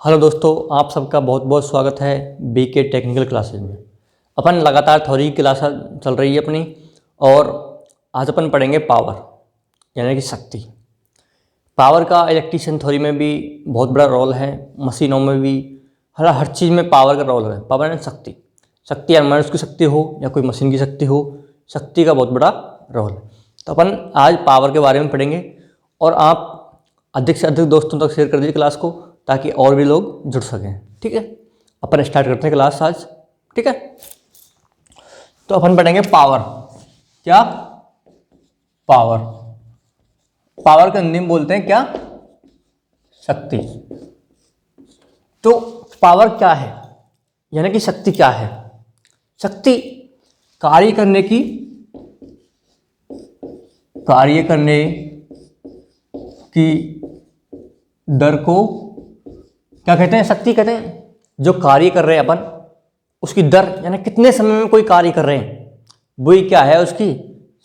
Hello दोस्तों, आप सबका बहुत बहुत स्वागत है बीके टेक्निकल क्लासेज में। अपन लगातार थ्योरी की क्लास चल रही है अपनी, और आज अपन पढ़ेंगे पावर यानी कि शक्ति। पावर का इलेक्ट्रिशियन थ्योरी में भी बहुत बड़ा रोल है, मशीनों में भी, हर चीज़ में पावर का रोल है। पावर यानी शक्ति, शक्ति या मनुष्य की शक्ति हो या कोई मशीन की शक्ति हो, शक्ति का बहुत बड़ा रोल है। तो अपन आज पावर के बारे में पढ़ेंगे, और आप अधिक से अधिक दोस्तों तक शेयर कर दीजिए क्लास को, ताकि और भी लोग जुड़ सकें। ठीक है, अपन स्टार्ट करते हैं क्लास आज। ठीक है, तो अपन पढ़ेंगे पावर। क्या? पावर। पावर का हिंदी में बोलते हैं क्या? शक्ति। तो पावर क्या है यानी कि शक्ति क्या है? शक्ति कार्य करने की दर को क्या कहते हैं? शक्ति कहते हैं। जो कार्य कर रहे हैं अपन, उसकी दर यानी कितने समय में कोई कार्य कर रहे हैं, वही क्या है? उसकी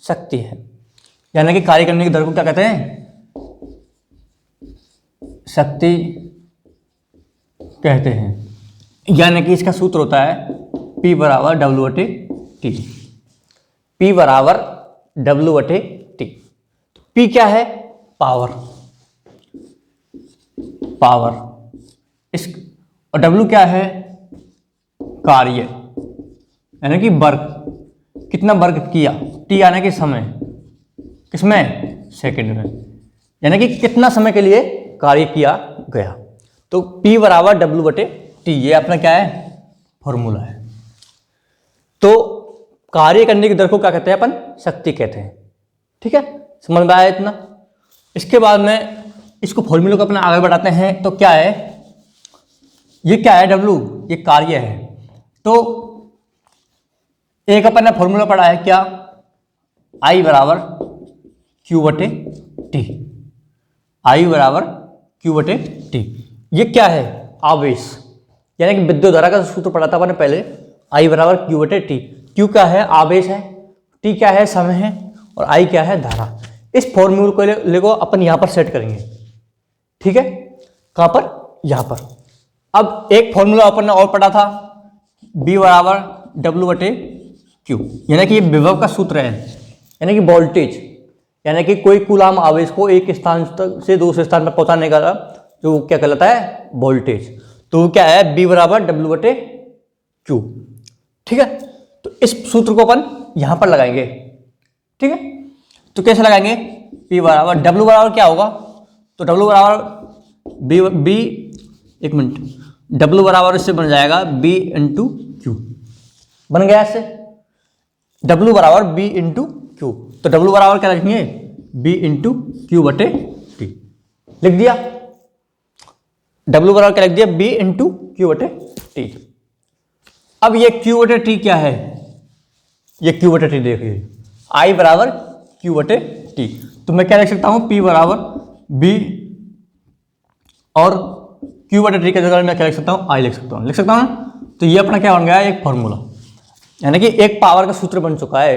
शक्ति है। यानी कि कार्य करने की दर को क्या कहते हैं? शक्ति कहते हैं। यानी कि इसका सूत्र होता है P बराबर W/T। P बराबर W/T। P क्या है? पावर। पावर इस, और W क्या है? कार्य यानी कि वर्क। कितना वर्क किया? T यानी कि समय। किसमें? सेकंड में। यानी कि कितना समय के लिए कार्य किया गया। तो P बराबर W/T, ये अपना क्या है? फॉर्मूला है। तो कार्य करने की दर को क्या कहते हैं अपन? शक्ति कहते हैं। ठीक है, समझ में आया इतना? इसके बाद में इसको फॉर्मूले को अपना आगे बढ़ाते हैं। तो क्या है ये? क्या है? W, ये कार्य है। तो एक अपन ने फॉर्मूला पढ़ा है क्या? I बराबर Q/T। I बराबर Q/T। ये क्या है? आवेश यानी कि विद्युत धारा का सूत्र पढ़ा था अपन ने पहले। I बराबर Q/T। Q क्या है? आवेश है। T क्या है? समय है। और I क्या है? धारा। इस फॉर्मूले को लेको अपन यहां पर सेट करेंगे। ठीक है, कहां पर? यहां पर। अब एक फॉर्मूला अपन ने और पढ़ा था, B बराबर W/Q, यानी कि ये विभव का सूत्र है, यानी कि वोल्टेज, यानी कि कोई कूलाम आवेश को एक स्थान से दूसरे स्थान पर पहुंचाने का जो क्या कहलाता है? वोल्टेज। तो क्या है? B बराबर W/Q। ठीक है, तो इस सूत्र को अपन यहां पर लगाएंगे। ठीक है, तो कैसे लगाएंगे? P बराबर W बराबर क्या होगा? तो W बराबर B, एक मिनट, W बराबर इससे बन जाएगा B/Q। बन गया इससे W बराबर B/Q। तो W बराबर क्या लिखेंगे? B/Q/T। लिख दिया। W बराबर क्या लिख दिया? B/Q/T। अब ये Q/T क्या है? ये Q/T देखिए, I बराबर Q/T। तो मैं क्या लिख सकता हूं? P बराबर B और Q/T के जगह मैं क्या लिख सकता हूं? I लिख सकता हूं। लिख सकता हूं ना? तो ये अपना क्या बन गया? एक फॉर्मूला, यानी कि एक पावर का सूत्र बन चुका है।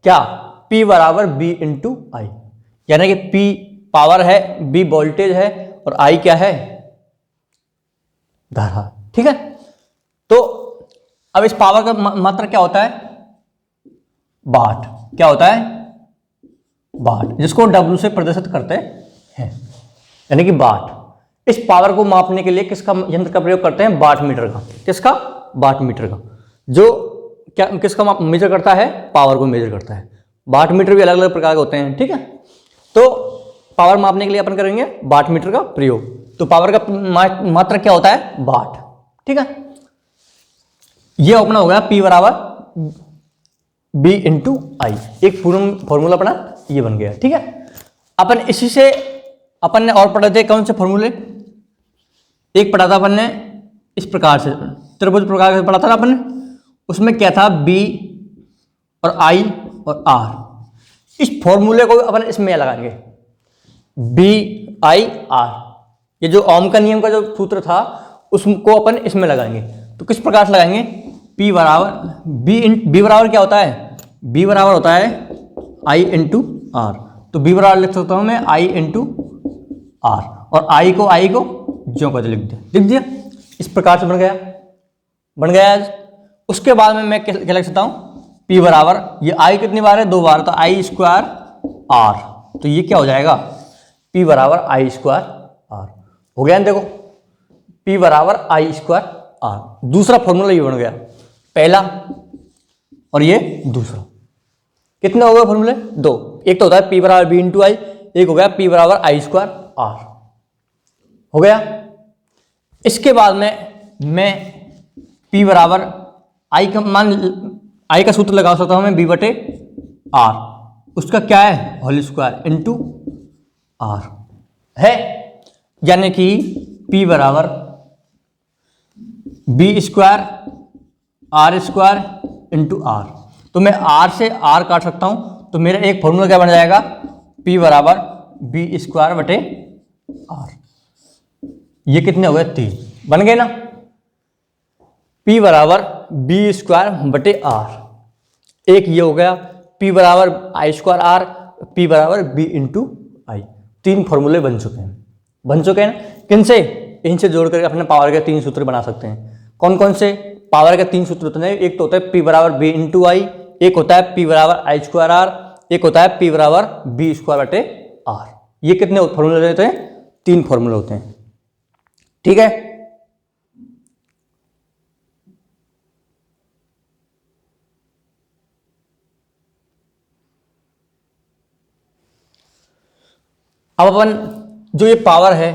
क्या? P बराबर B/I, यानी कि P पावर है, B वोल्टेज है, और I क्या है? धारा। ठीक है, तो अब इस पावर का मात्रा क्या होता है? वाट। क्या होता है? वाट, जिसको W से प्रदर्शित करते हैं, यानी कि वाट। इस पावर को मापने के लिए किसका यंत्र का प्रयोग करते हैं? वाट मीटर का। किसका? वाट मीटर का। जो क्या किसका मेजर करता है? पावर को मेजर करता है। वाट मीटर भी अलग अलग प्रकार के होते हैं। ठीक है, तो पावर मापने के लिए अपन करेंगे वाट मीटर का प्रयोग। तो पावर का मात्रा क्या होता है? वाट। ठीक है, ये अपना हो गया P बराबर B/I। एक फॉर्मूला अपना ये बन गया। ठीक है, अपन इसी से अपन ने और पढ़े थे कौन से फॉर्मूले? एक पढ़ा था अपन ने इस प्रकार से, त्रिभुज प्रकार से पढ़ा था ना अपन ने। उसमें क्या था? B और I और R। इस फॉर्मूले को अपन इसमें लगाएंगे, BI/R। ये जो ओम का नियम का जो सूत्र था, उसको अपन इसमें लगाएंगे। तो किस प्रकार से लगाएंगे? P बराबर B बराबर क्या होता है? B बराबर होता है I/R। तो B बराबर लिख सकता हूं मैं I/R, और I को ज्यों का लिख दिया। इस प्रकार से बन गया आज। उसके बाद में मैं क्या लिख सकता हूँ, P बराबर, ये I कितनी बार है, 2 बार, तो I स्क्वायर R, तो ये क्या हो जाएगा, P बराबर I स्क्वायर R हो गया ना। देखो P बराबर I स्क्वायर R, दूसरा फॉर्मूला ये बन गया, पहला और ये दूसरा। कितने हो गए फॉर्मूले, 2। एक तो होता है P बराबर B इंटू आई, एक हो गया P बराबर I स्क्वायर R, हो गया। इसके बाद में मैं P बराबर I का सूत्र लगा सकता हूं मैं, B बटे R, उसका क्या है, होल स्क्वायर इंटू R है, यानी कि P बराबर B square R square into R। तो मैं R से R काट सकता हूं, तो मेरा एक फॉर्मूला क्या बन जाएगा, P बराबर B स्क्वायर बटे R। ये कितने हो गए, 3 बन गए ना। P बराबर B स्क्वायर बटे R, एक ये हो गया, P बराबर I स्क्वायर R, P बराबर B इंटू आई। 3 फॉर्मूले बन चुके हैं ना। किनसे, इनसे जोड़ करके अपने पावर के 3 सूत्र बना सकते हैं। कौन कौन से पावर के 3 सूत्र होते हैं, एक तो होता है P बराबर B इंटू आई, एक होता है P बराबर I स्क्वायर R, एक होता है P बराबर B स्क्वायर बटे R। ये कितने फॉर्मूले होते हैं, 3 फॉर्मूले होते हैं, ठीक है। अब अपन जो ये पावर है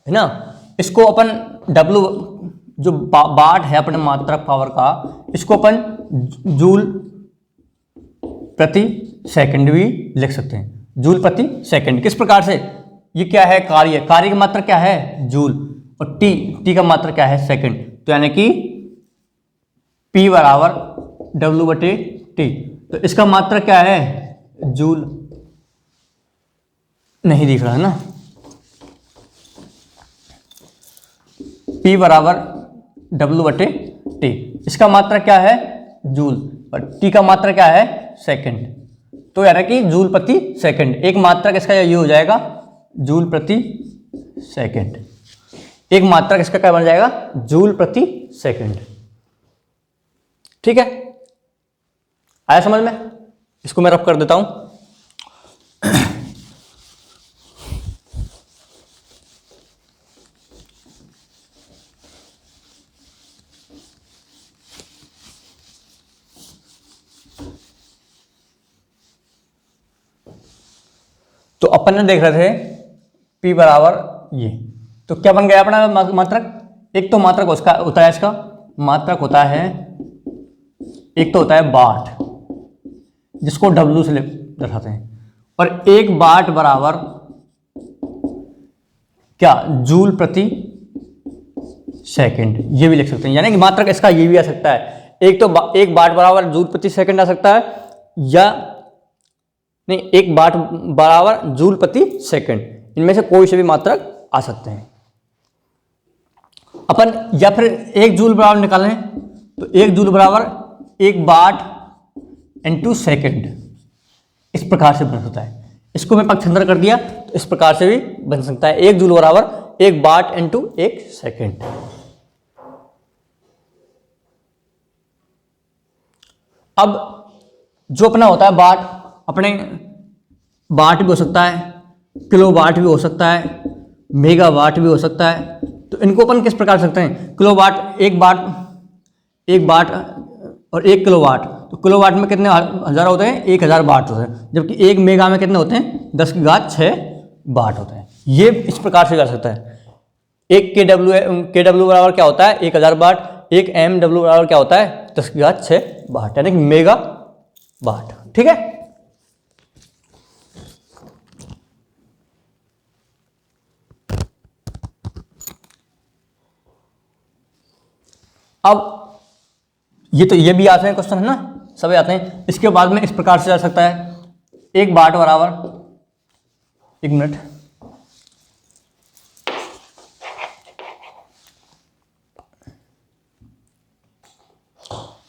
ना, इसको अपन W जो वाट है अपने मात्रक पावर का, इसको अपन जूल प्रति सेकंड भी लिख सकते हैं, जूल प्रति सेकंड। किस प्रकार से, ये क्या है, कार्य की मात्रा क्या है, जूल, और टी का मात्रा क्या है, सेकंड। तो यानी कि P बराबर W बटे टी, तो इसका मात्रा क्या है, जूल, नहीं दिख रहा है ना। P बराबर W बटे टी, इसका मात्रा क्या है, जूल, और टी का मात्रा क्या है, सेकंड। तो यानी कि जूल प्रति सेकंड, एक मात्रा किसका ये हो जाएगा, जूल प्रति सेकंड। एक मात्रा किसका क्या बन जाएगा, जूल प्रति सेकंड, ठीक है। आया समझ में, इसको मैं रफ कर देता हूं। तो अपन ने देख रहे थे P बराबर ये, तो क्या बन गया अपना मात्रक, एक तो मात्रक उसका होता है, इसका मात्रक होता है, एक तो होता है वाट, जिसको W से दर्शाते हैं, और एक वाट बराबर क्या, जूल प्रति सेकंड, ये भी लिख सकते हैं। यानी कि मात्रक इसका ये भी आ सकता है, एक तो एक वाट बराबर जूल प्रति सेकंड आ सकता है, या नहीं, एक वाट बराबर जूल प्रति सेकंड, इनमें से कोई से भी मात्रक आ सकते हैं अपन। या फिर एक जूल बराबर निकालें, तो एक जूल बराबर एक वाट इंटू सेकेंड, इस प्रकार से बन सकता है। इसको मैं पक्षांतर कर दिया, तो इस प्रकार से भी बन सकता है, एक जूल बराबर एक वाट इंटू एक सेकेंड। अब जो अपना होता है वाट, अपने वाट भी हो सकता है, किलो वाट भी हो सकता है, मेगा वाट भी हो सकता है। तो इनको अपन किस प्रकार सकते हैं, किलो वाट, एक वाट और 1 किलो वाट, तो किलो वाट में कितने हज़ार होते हैं, 1000 वाट होते हैं, जबकि 1 मेगा में कितने होते हैं, 10 की घात 6 वाट होते हैं। ये इस प्रकार से कर सकता है। एक KW बराबर क्या होता है, 1000 वाट, एक MW बराबर क्या होता है, 10 की घात 6 वाट, यानी कि मेगा वाट, ठीक है। अब ये भी आते हैं क्वेश्चन, है ना, सभी आते हैं। इसके बाद में इस प्रकार से जा सकता है, एक वाट बराबर, एक मिनट,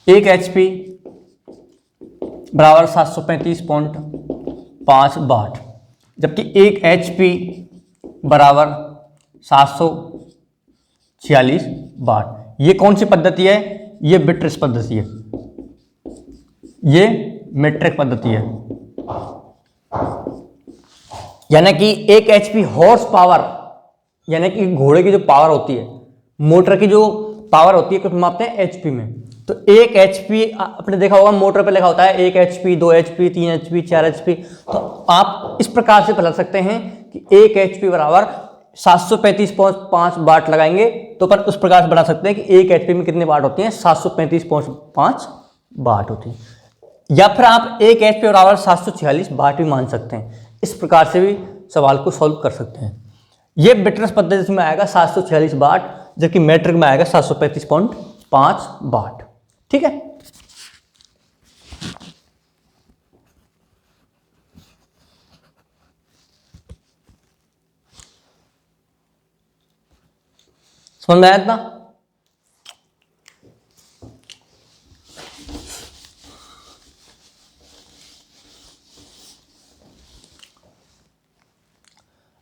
एक HP बराबर 735.5 वाट, जबकि एक HP बराबर 700 46 वाट। ये कौन सी पद्धति है? ये बिट्रेस पद्धति है, ये मीट्रिक पद्धति है। यानी कि 1 एचपी हॉर्स पावर, यानी कि घोड़े की जो पावर होती है, मोटर की जो पावर होती है, कुछ मापते हैं एचपी में। तो 1 एचपी आपने देखा होगा मोटर पे लिखा होता है 1 एचपी, 2 एचपी, 3 एचपी, 4 एचपी। तो आप इस प्रकार से बता सकते हैं कि 1 एचपी बराबर 735.5 वाट लगाएंगे तो पर उस प्रकार से बना सकते हैं कि 1 एचपी में कितने वाट होती हैं? 735.5 वाट होती है। या फिर आप 1 एचपी बराबर 746 वाट भी मान सकते हैं। इस प्रकार से भी सवाल को सॉल्व कर सकते हैं। ये बिट्रेस पद्धति में आएगा 746 वाट, जबकि मैट्रिक में आएगा 735.5 वाट। ठीक है। समझ में आया इतना?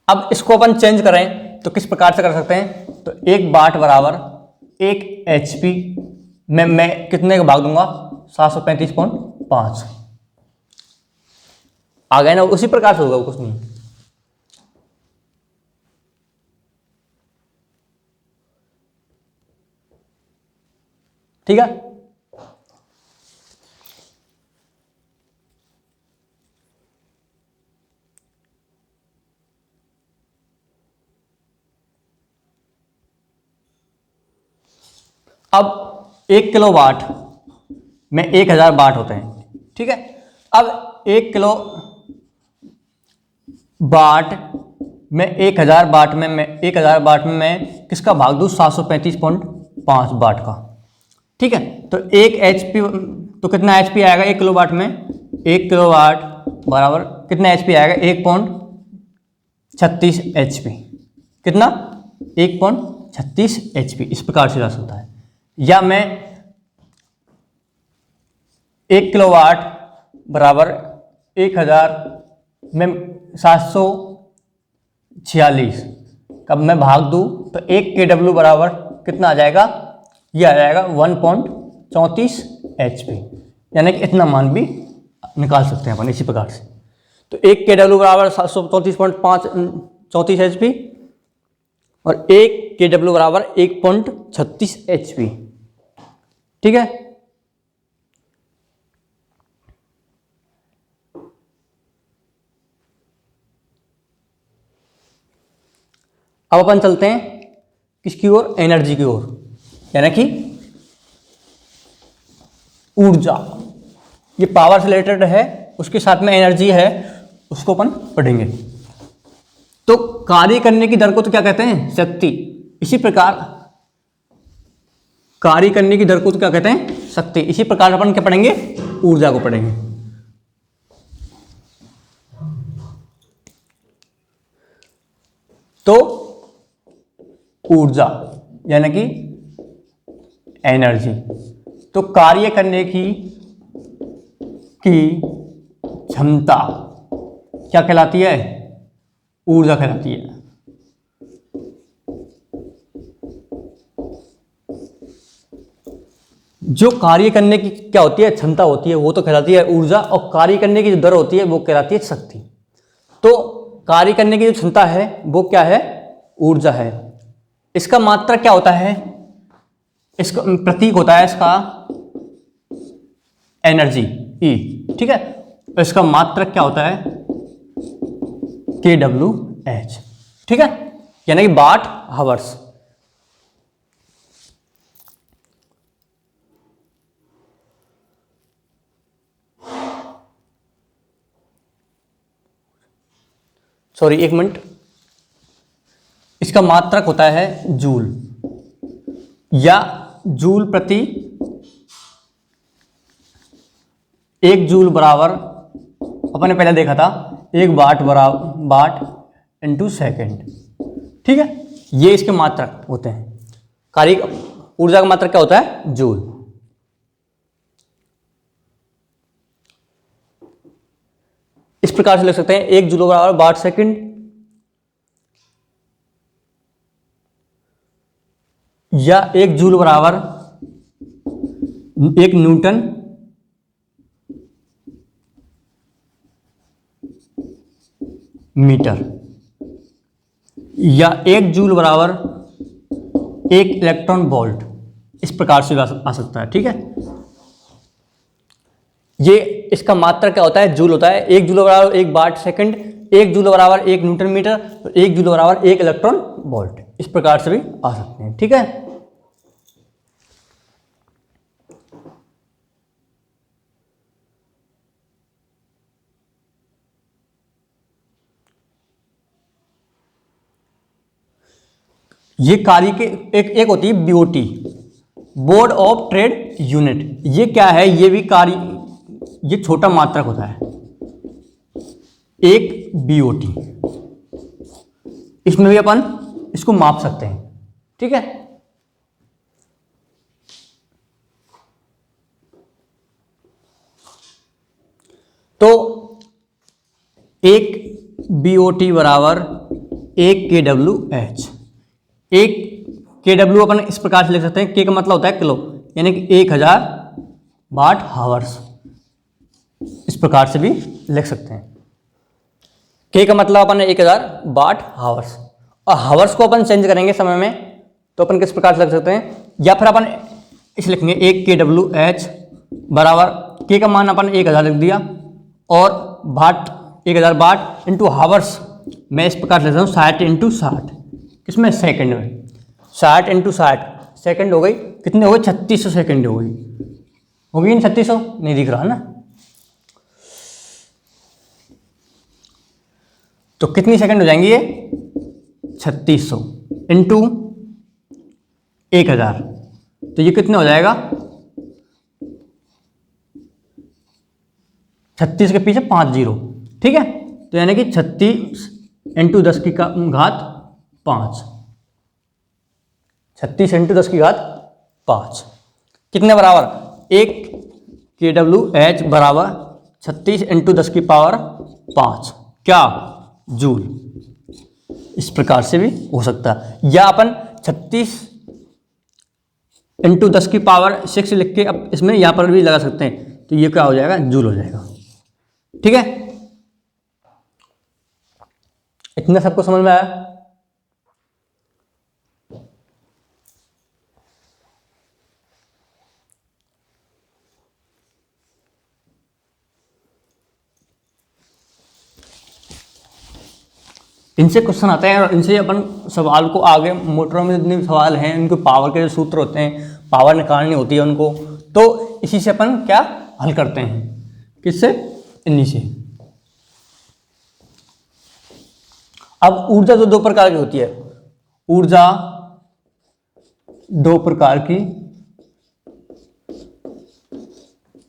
अब इसको अपन चेंज करें तो किस प्रकार से कर सकते हैं? तो 1 वाट बराबर 1 एचपी में मैं कितने का भाग दूंगा? 735.5 आ गए ना? उसी प्रकार से होगा, कुछ नहीं। ठीक है। अब 1 किलो वाट में 1000 वाट होते हैं। ठीक है। अब 1 किलो वाट में 1000 वाट में मैं 1000 वाट में मैं किसका भाग दूं? 735.5 वाट का। ठीक है। तो 1 एचपी, तो कितना एचपी आएगा 1 किलो वाट में? 1 किलो वाट बराबर कितना एचपी आएगा? 1.36 एचपी। कितना? 1.36 एचपी। इस प्रकार से जा सकता है। या मैं 1 किलो वाट बराबर 1000 में 746 कब मैं भाग दूं तो 1 kW बराबर कितना आ जाएगा? ये आ जाएगा 1.34 एचपी। यानी कि इतना मान भी निकाल सकते हैं अपन इसी प्रकार से। तो 1 kW बराबर 734.34 एचपी और 1 kW बराबर 1.36 एचपी। ठीक है। अब अपन चलते हैं किसकी ओर? एनर्जी की ओर, यानी कि ऊर्जा। ये पावर से रिलेटेड है, उसके साथ में एनर्जी है, उसको अपन पढ़ेंगे। तो कार्य करने की दर को तो क्या कहते हैं? शक्ति। इसी प्रकार कार्य करने की दर को तो क्या कहते हैं? शक्ति। इसी प्रकार अपन क्या पढ़ेंगे? ऊर्जा को पढ़ेंगे। तो ऊर्जा यानी कि एनर्जी, तो कार्य करने की क्षमता क्या कहलाती है? ऊर्जा कहलाती है। जो कार्य करने की क्या होती है? क्षमता होती है, वो तो कहलाती है ऊर्जा। और कार्य करने की जो दर होती है वो कहलाती है शक्ति। तो कार्य करने की जो क्षमता है वो क्या है? ऊर्जा है। इसका मात्रा क्या होता है? इसका प्रतीक होता है इसका एनर्जी, ई। ठीक है। इसका मात्रक क्या होता है? kWh। ठीक है। यानी कि वाट हावर्स। सॉरी, एक मिनट। इसका मात्रक होता है जूल या जूल प्रति 1 जूल बराबर, अपन ने पहले देखा था 1 वाट बराबर वाट इंटू सेकेंड। ठीक है। ये इसके मात्रक होते हैं। कार्य ऊर्जा का मात्रक क्या होता है? जूल। इस प्रकार से लिख सकते हैं 1 जूल बराबर वाट सेकंड। या 1 जूल बराबर 1 न्यूटन मीटर, या 1 जूल बराबर 1 इलेक्ट्रॉन वोल्ट, इस प्रकार से आ सकता है। ठीक है, ये इसका मात्रा क्या होता है, जूल होता है। 1 जूल बराबर 1 वाट सेकंड, 1 जूल बराबर 1 न्यूटन मीटर, तो 1 जूल बराबर 1 इलेक्ट्रॉन वोल्ट, इस प्रकार से भी आ सकते हैं। ठीक है, ये कार्य के एक होती है BOT, board of trade unit. ये क्या है, ये भी कार्य, ये छोटा मात्रक होता है, एक बीओटी, इसमें भी अपन इसको माप सकते हैं। ठीक है, तो एक बीओटी बराबर 1 KWH। एक KW अपन इस प्रकार से लिख सकते हैं, के का मतलब होता है किलो, यानी कि 1000 वाट हावर्स, इस प्रकार से भी लिख सकते हैं। के का मतलब अपन 1000 वाट हावर्स, और हावर्स को अपन चेंज करेंगे समय में, तो अपन किस प्रकार से लिख सकते हैं, या फिर अपन इसे लिखेंगे 1 KWH बराबर, के का मान अपन 1000 लिख दिया, और वाट 1000 वाट इंटू हावर्स, मैं इस प्रकार से लिख रहा हूँ 60 इंटू 60, किसमें, सेकंड में, 60 इंटू 60 सेकंड हो गई, कितने हो गए, 3600 सेकंड हो गई, होगी नहीं 3600, नहीं दिख रहा ना, तो कितनी सेकंड हो जाएंगी ये, 3600 इंटू 1000, तो ये कितने हो जाएगा, 36 के पीछे 5 जीरो। ठीक है, तो यानी कि 36 इंटू 10 की घात 5, 36 इंटू 10 की घात 5 कितने बराबर, 1 KWH बराबर 36 इंटू 10 की पावर 5, क्या, जूल। इस प्रकार से भी हो सकता है, या अपन 36 इंटू 10 की पावर 6 लिख के अब इसमें यहां पर भी लगा सकते हैं, तो ये क्या हो जाएगा, जूल हो जाएगा। ठीक है, इतना सबको समझ में आया। इनसे क्वेश्चन आते हैं और इनसे अपन सवाल को आगे, मोटरों में जितने सवाल हैं उनके पावर के जो सूत्र होते हैं, पावर निकालनी होती है उनको, तो इसी से अपन क्या हल करते हैं, किससे, इन्हीं से। अब ऊर्जा तो 2 प्रकार की होती है, ऊर्जा 2 प्रकार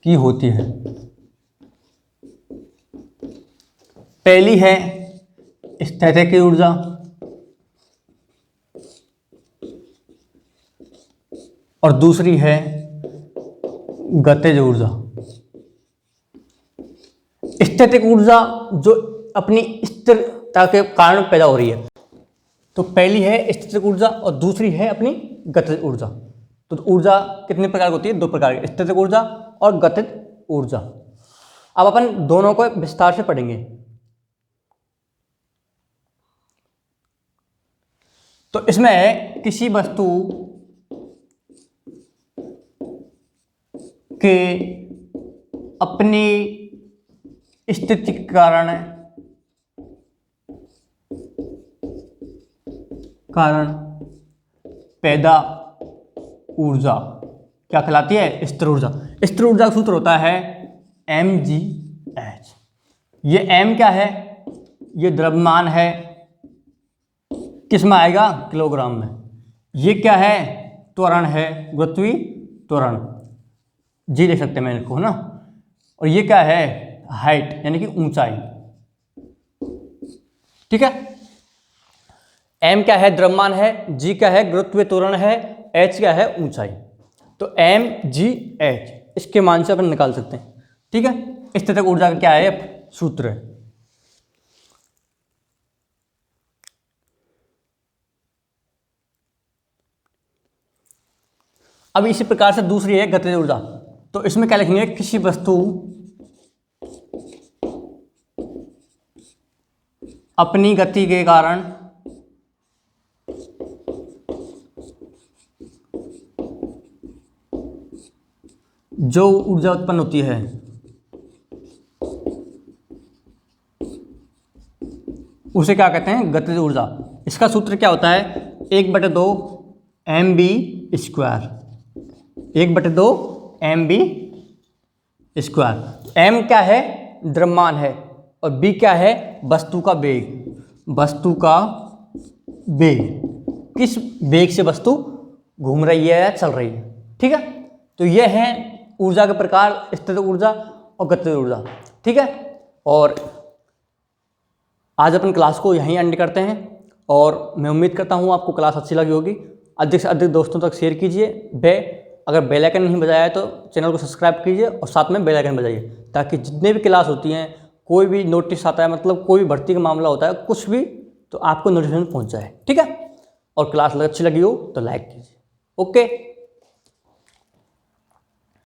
की होती है। पहली है स्थैतिक ऊर्जा, और दूसरी है गतिज ऊर्जा। स्थैतिक ऊर्जा जो अपनी स्थिरता के कारण पैदा हो रही है, तो पहली है स्थैतिक ऊर्जा और दूसरी है अपनी गतिज ऊर्जा। तो ऊर्जा कितने प्रकार की होती है, 2 प्रकार की, स्थैतिक ऊर्जा और गतिज ऊर्जा। अब अपन दोनों को विस्तार से पढ़ेंगे। तो इसमें किसी वस्तु के अपनी स्थिति के कारण पैदा ऊर्जा क्या कहलाती है, स्थिर ऊर्जा। स्थिर ऊर्जा का सूत्र होता है mgh। ये m क्या है, ये द्रव्यमान है, किस में आएगा, किलोग्राम में। ये क्या है, त्वरण है, गुरुत्वीय त्वरण, जी लिख सकते हैं मैं इनको, है ना। और ये क्या है, हाइट यानी कि ऊंचाई। ठीक है, m क्या है, द्रव्यमान है, g क्या है, गुरुत्वीय त्वरण है, h क्या है, ऊंचाई। तो mgh इसके मान से अपन निकाल सकते हैं। ठीक है, स्थितिक ऊर्जा का क्या है, सूत्र है। अब इसी प्रकार से दूसरी है गतिज ऊर्जा। तो इसमें क्या लिखेंगे, किसी वस्तु अपनी गति के कारण जो ऊर्जा उत्पन्न होती है उसे क्या कहते हैं, गतिज ऊर्जा। इसका सूत्र क्या होता है, 1/2 mv square, 1/2 mv square. m क्या है, द्रव्यमान है, और b क्या है, वस्तु का वेग। वस्तु का वेग, किस वेग से वस्तु घूम रही है या चल रही है। ठीक है, तो यह है ऊर्जा के प्रकार, स्थिर ऊर्जा और गतिज ऊर्जा। ठीक है, और आज अपन क्लास को यहीं एंड करते हैं, और मैं उम्मीद करता हूँ आपको क्लास अच्छी लगी होगी। अधिक से अधिक दोस्तों तक शेयर कीजिए। अगर बेल आइकन नहीं बजाया है तो चैनल को सब्सक्राइब कीजिए और साथ में बेल आइकन बजाइए, ताकि जितने भी क्लास होती हैं, कोई भी नोटिस आता है, मतलब कोई भी भर्ती का मामला होता है, कुछ भी, तो आपको नोटिफिकेशन पहुँच जाए। ठीक है, और क्लास अच्छी लगी हो तो लाइक कीजिए। ओके।